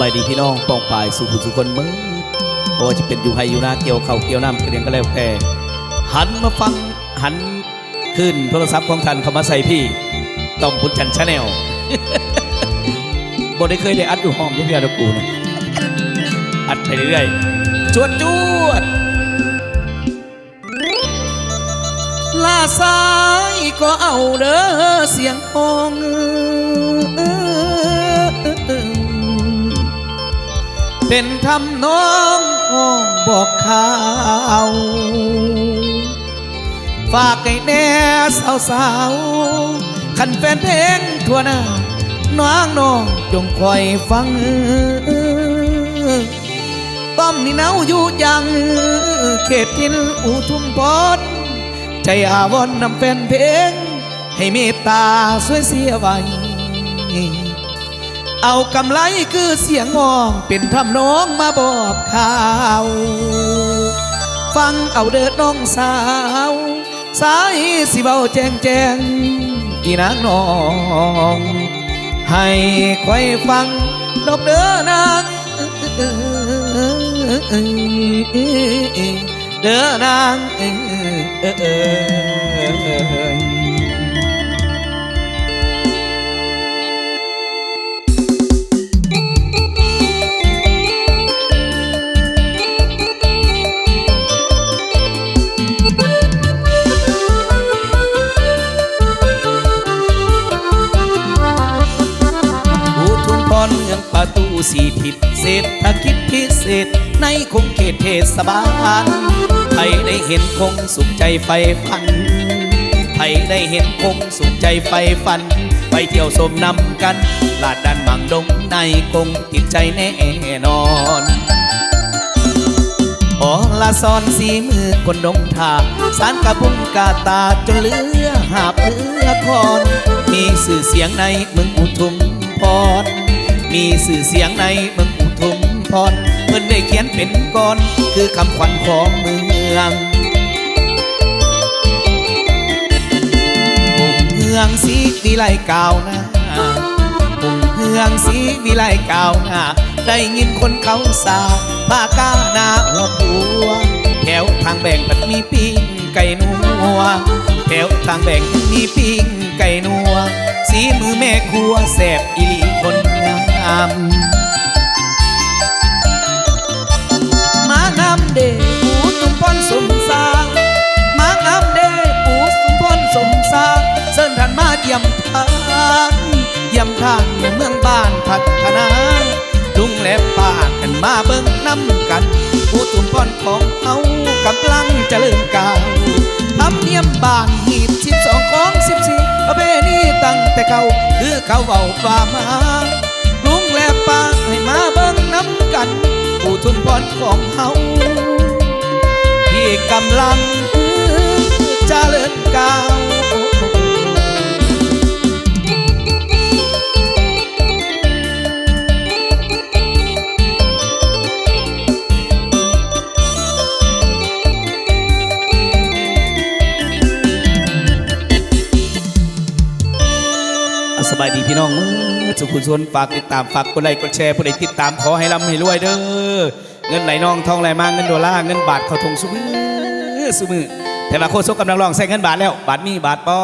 บายดีพี่น้องป้องปายสู่ผู้สุคนมืดเพราะว่าจะเป็นอยู่ไฮอยู่นาเกี่ยวเข่าเกี่ยวน้ำเรียงก็แล้วแต่หันมาฟังหันขึ้นโทรศัพท์ของท่านเข้ามาใส่พี่ต้อมพุทธชันชาแนลบ่ได้เคยได้อัดอยู่ห้องยังเดียวนะกูนะอัดไปเรื่อยๆจวดลาสายก็เอาเด้อเสียงห้องเป็นทำน้องห้องบอกข่าวฝากให้แน่สาวๆขันแฟนเพลงทั่วหน้าน้องจงคอยฟังต้อมนี่เนาอยู่ยังเขตทินอุทุมพรใจอาวรนำแฟนเพลงให้เมตตาสวยเสียไว้เอากำไรคือเสียงงองเป็นทำน้องมาบอกข่าวฟังเอาเดิดน้องสาวสายสิเบาแจ้งอีนางน้องให้คอยฟังดอกเด้อนางเด้อนางเมืองประตูสีทิศเศรษฐกิจพิเศษในคงเขตเทศบาลใครได้เห็นคงสุขใจไฟฟันใครได้เห็นคงสุขใจไฟฟันไปเที่ยวสมนำกันลาดดันบังดงในคงติดใจแน่นอนอ๋อละซอนสีมือคนดงทาสารกระพุ้งกาตาจนเหลือหาบเหลือคอนมีสื่อเสียงในเมืองอุทุมพรมีสื่อเสียงในเมืองอุทุมพรเพิ่นได้เขียนเป็นกรคือคำขวัญของเมืองปุ่มเฮืองสีวิไลกาวหน้าปุ่มเฮืองสีวิไลกาวหน้าได้ยินคนเขาสาผ้ากาหน้าหัวผัวแถวทางแบ่งผัดมีปิ้งไก่นัวแถวทางแบ่งมีปิ้งไก่นัวสีมือแม่ครัวแสบอีหลีคนงามมางามเดปูตุมพรสมสางมางามเดปูตุมพรสมสางเสิญท่านมาเยี่ยมทานเมืองบ้านพัฒนาลุงและป้ากันมาเบิ่งน้ำกันปูตุมพรของเขากำลังเจริญก้าวทำเนียมบ้านหีบ12ของ14ประเพณีตั้งแต่เก่าคือเขาเว้าฝ่ามาลุงและป้าให้มาเบิ่งน้ำกันปูตุมพรของเขาที่กำลังเจริญก้าวสบายดีพี่น้องมือสุขุมชนฝากติดตามฝากกดไลค์กดแชร์ผู้ใดติดตามขอให้ร่ำให้รวยเด้อเงินไหลน้องทองไหลมาเงินดอลลาร์เงินบาทเข้าทงซุมือแต่ว่าโคชกกำลังลองใส่เงินบาทแล้วบาทมีบาทปอ